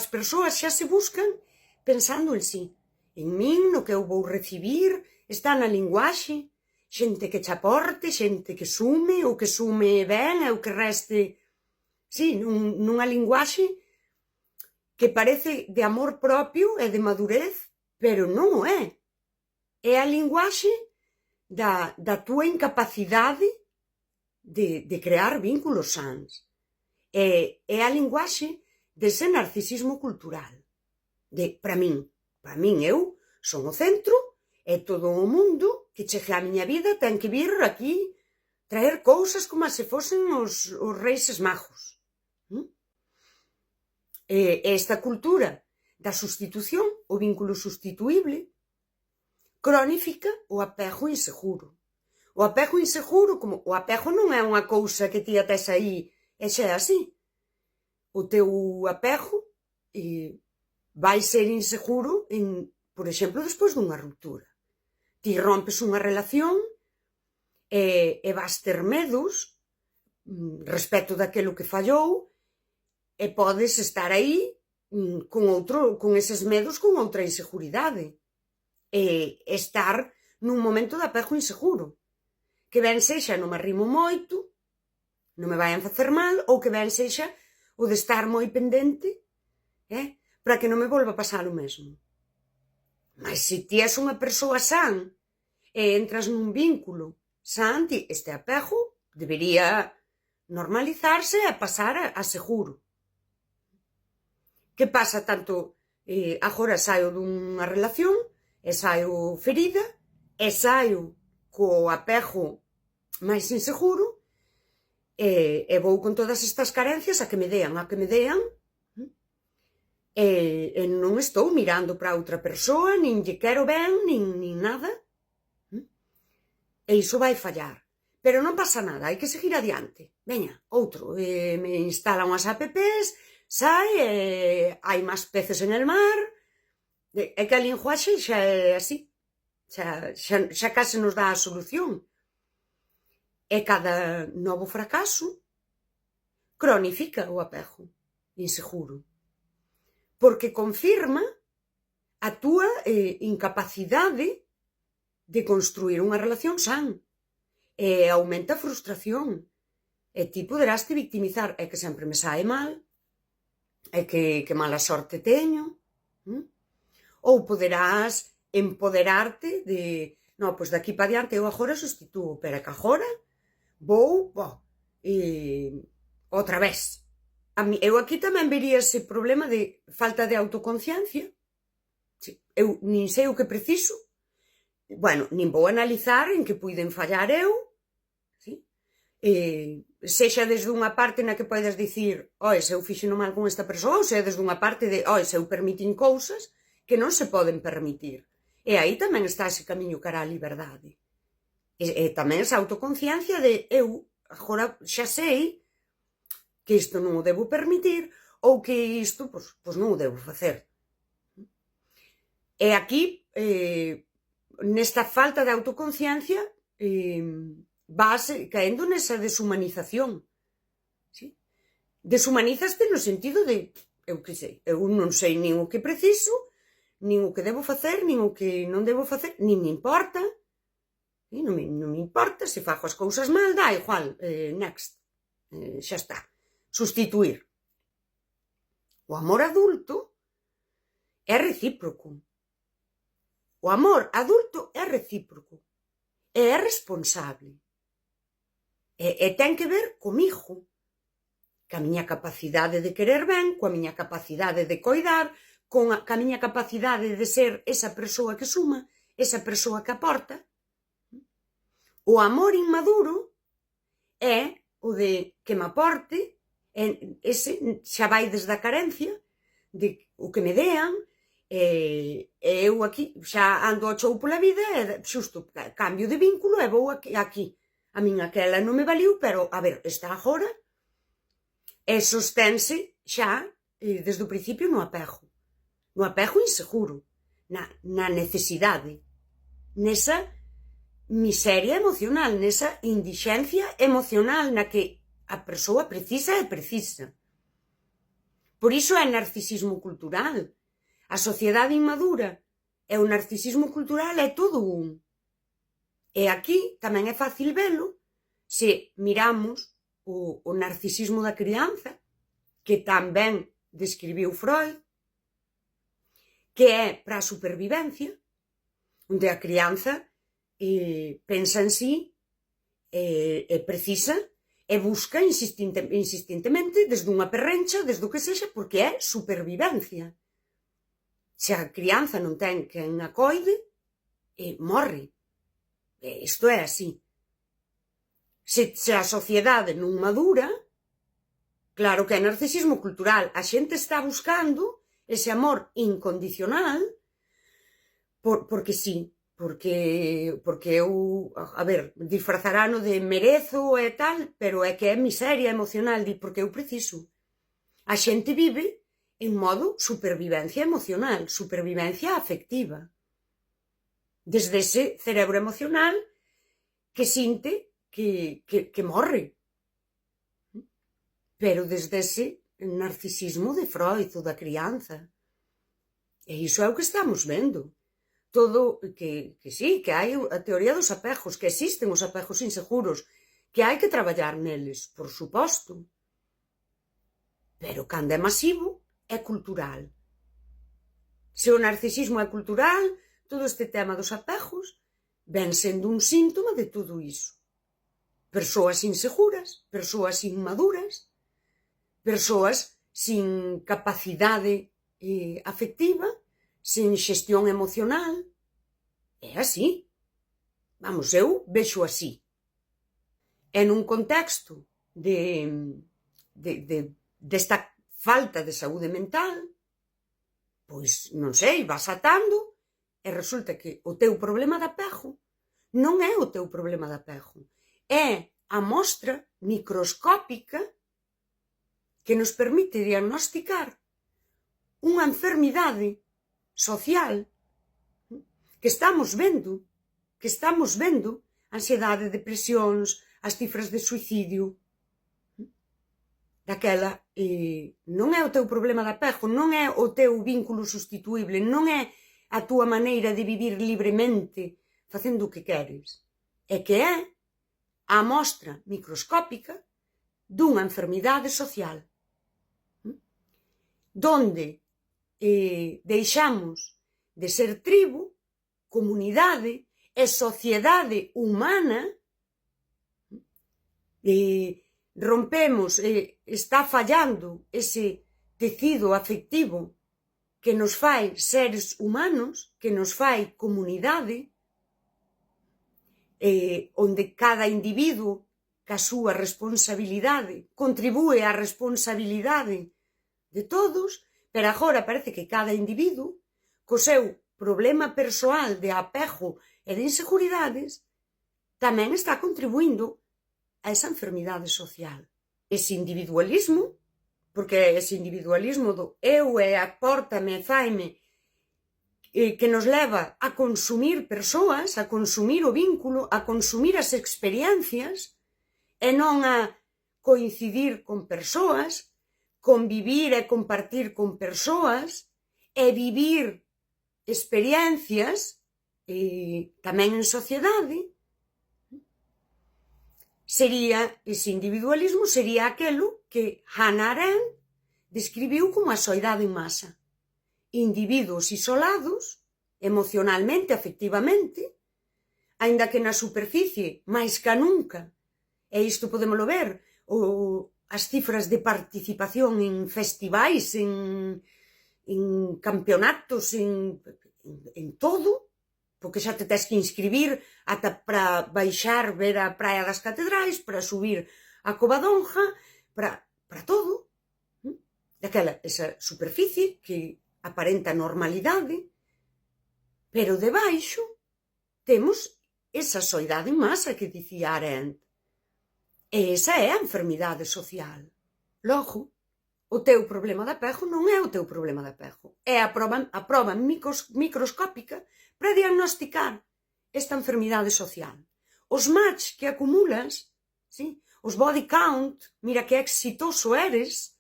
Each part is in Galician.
persoas xa se buscan pensando en sí, en min, no que eu vou recibir, está na linguaxe, xente que che aporte, xente que sume, o que sume ben e o que reste, sí, nunha linguaxe que parece de amor propio e de madurez, pero non o é. É a linguaxe da túa incapacidade de crear vínculos sans. É a linguaxe dese narcisismo cultural. Para min, eu son o centro e todo o mundo que chegue á miña vida ten que vir aquí traer cousas como se fosen os reis magos. Esta cultura da sustitución, o vínculo sustituible, cronifica o apego inseguro. O apego inseguro, como o apego non é unha cousa que ti tes aí e xa é así. O teu apego vai ser inseguro, por exemplo, despois dunha ruptura. Ti rompes unha relación e vas ter medos respecto daquilo que fallou e podes estar aí con eses medos, con outra inseguridade. E estar nun momento de apego inseguro. Que ben sexa non me arrimo moito, non me vayan facer mal, ou que ben sexa o de estar moi pendente, para que non me volva a pasar o mesmo. Mas se ti és unha persoa san e entras nun vínculo san, este apego debería normalizarse e pasar a seguro. Que pasa tanto, agora saio dunha relación, e saio ferida, e saio co apego máis inseguro, e vou con todas estas carencias a que me dean, e non estou mirando para outra persoa, nin lle quero ben, nin nada. E iso vai fallar. Pero non pasa nada, hai que seguir adiante. Veña, outro, me instalan unhas apps, sai, hai máis peces en el mar, é que a linguaxe xa é así, xa case nos dá a solución. E cada novo fracaso cronifica o apego inseguro, porque confirma a túa incapacidade de construir unha relación san, e aumenta a frustración, e ti poderás te victimizar, é que sempre me sae mal, é que mala sorte teño, ou poderás empoderarte de, non, pois daqui para diante eu agora sustitúo, pero é que agora vou, outra vez. Eu aquí tamén vería ese problema de falta de autoconciencia. Eu nin sei o que preciso, nin vou analizar en que puiden fallar eu, sexa desde unha parte na que podes dicir, se eu fixeno mal con esta persoa, ou sexa desde unha parte de, se eu permitín cousas que non se poden permitir. E aí tamén está ese camiño cara á liberdade. E tamén esa autoconciencia de eu agora xa sei que isto non o debo permitir ou que isto, pois non o debo facer. E aquí, nesta falta de autoconciencia, vas caendo nesa deshumanización. Deshumanizaste no sentido de, eu que sei, eu non sei nin o que preciso, nin o que debo facer, nin o que non debo facer, nin me importa. Non me importa, se fago as cousas mal, dá igual, next, xa está, sustituir. O amor adulto é recíproco. O amor adulto é recíproco, e é responsable, e ten que ver comigo, ca miña capacidade de querer ben, coa miña capacidade de coidar, ca miña capacidade de ser esa persoa que suma, esa persoa que aporta. O amor inmaduro é o de que me aporte, ese xa vai desde a carencia, de o que me dean, e eu aquí xa ando ao chou pola vida, e xusto cambio de vínculo e vou aquí. A min aquela non me valiu, pero, a ver, está agora, e sostense xa, desde o principio, no apego inseguro, na necesidade, nesa miseria emocional, nesa indixencia emocional na que a persoa precisa e precisa. Por iso é narcisismo cultural. A sociedade inmadura e o narcisismo cultural é todo un. E aquí tamén é fácil velo se miramos o narcisismo da crianza, que tamén describiu Freud, que é para a supervivencia, onde a crianza pensa en sí, precisa e busca insistentemente desde unha perrencha, desde o que sexa, porque é supervivencia. Se a crianza non ten quen a coide, morre. Isto é así. Se a sociedade non madura, claro que é narcisismo cultural. A xente está buscando ese amor incondicional porque sí, porque eu, a ver, disfrazarano de merezo e tal, pero é que é miseria emocional, porque eu preciso. A xente vive en modo supervivencia emocional, supervivencia afectiva. Desde ese cerebro emocional que sinte que morre. Pero desde ese narcisismo de Freud ou da crianza. E iso é o que estamos vendo. Todo, que sí, que hai a teoría dos apegos, que existen os apegos inseguros, que hai que traballar neles, por suposto. Pero cando é masivo, é cultural. Se o narcisismo é cultural, todo este tema dos apegos ven sendo un síntoma de todo iso. Persoas inseguras, persoas inmaduras, persoas sin capacidade afectiva, sin xestión emocional. É así. Vamos, eu vexo así. E nun contexto desta falta de saúde mental, pois, non sei, vas atando e resulta que o teu problema de apego non é o teu problema de apego. É a mostra microscópica que nos permite diagnosticar unha enfermidade social que estamos vendo, ansiedade, depresións, as cifras de suicidio. Daquela, non é o teu problema de apego, non é o teu vínculo sustituíble, non é a túa maneira de vivir libremente, facendo o que queres. É que é a mostra microscópica dunha enfermidade social, donde deixamos de ser tribo, comunidade e sociedade humana, rompemos, está fallando ese tecido afectivo que nos fai seres humanos, que nos fai comunidade, onde cada individuo, ca súa responsabilidade, contribúe á responsabilidade de todos, pero agora parece que cada individuo, co seu problema persoal de apego e de inseguridades, tamén está contribuindo a esa enfermidade social. Ese individualismo, porque é ese individualismo do eu e apórtame e faime, que nos leva a consumir persoas, a consumir o vínculo, a consumir as experiencias, e non a coincidir con persoas, convivir e compartir con persoas, e vivir experiencias tamén en sociedade. Ese individualismo sería aquelo que Hannah Arendt describiu como a soidade en masa. Individuos isolados, emocionalmente, afectivamente, aínda que na superficie, máis ca nunca, e isto podémolo ver, as cifras de participación en festivais, en campeonatos, en todo, porque xa te tes que inscribir ata para baixar, ver a Praia das Catedrais, para subir a Covadonga, para todo. Daquela, esa superficie que aparenta normalidade, pero debaixo temos esa soidade en masa que dicía Arendt. E esa é a enfermidade social. Logo, o teu problema de apego non é o teu problema de apego. É a proba microscópica para diagnosticar esta enfermidade social. Os match que acumulas, ¿sí? Os body count, mira que exitoso eres,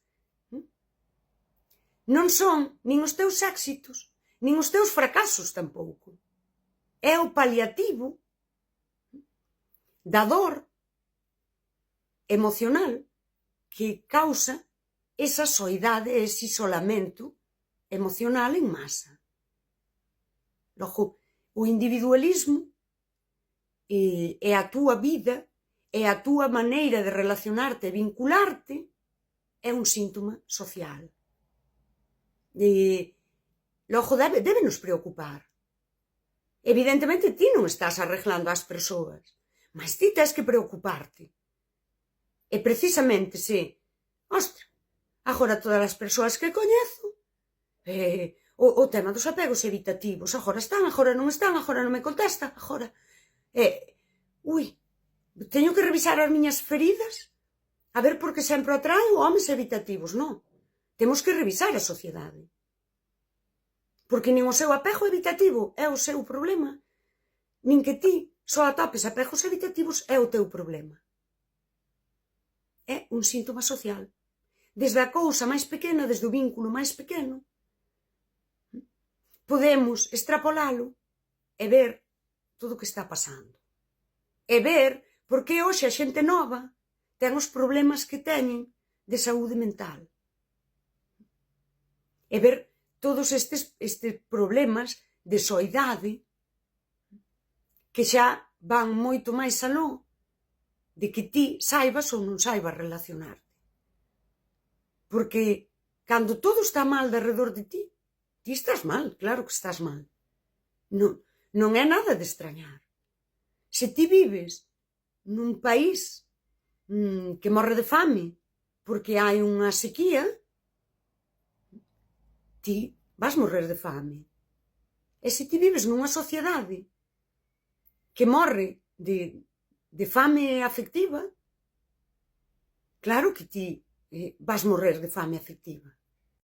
non son nin os teus éxitos, nin os teus fracasos tampouco. É o paliativo da dor emocional que causa esa soidade, ese isolamento emocional en masa. Logo, o individualismo é a túa vida, é a túa maneira de relacionarte e vincularte, é un síntoma social. Logo, debe nos preocupar. Evidentemente, ti non estás arreglando as persoas, mas ti tens que preocuparte. E precisamente se, ostra, agora todas as persoas que coñezo, o tema dos apegos evitativos, agora están, agora non están, agora non me contesta, agora... teño que revisar as miñas feridas a ver por que sempre atraio homes evitativos, non. Temos que revisar a sociedade. Porque nin o seu apego evitativo é o seu problema, nin que ti só atopes apegos evitativos é o teu problema. É un síntoma social. Desde a cousa máis pequena, desde o vínculo máis pequeno, podemos extrapolalo e ver todo o que está pasando. E ver por que hoxe a xente nova ten os problemas que teñen de saúde mental. E ver todos estes problemas de soidade que xa van moito máis aló de que ti saibas ou non saibas relacionarte. Porque cando todo está mal de arredor de ti, ti estás mal, claro que estás mal. Non é nada de extrañar. Se ti vives nun país que morre de fame porque hai unha sequía, ti vas morrer de fame. E se ti vives nunha sociedade que morre de fame afectiva, claro que ti vas morrer de fame afectiva.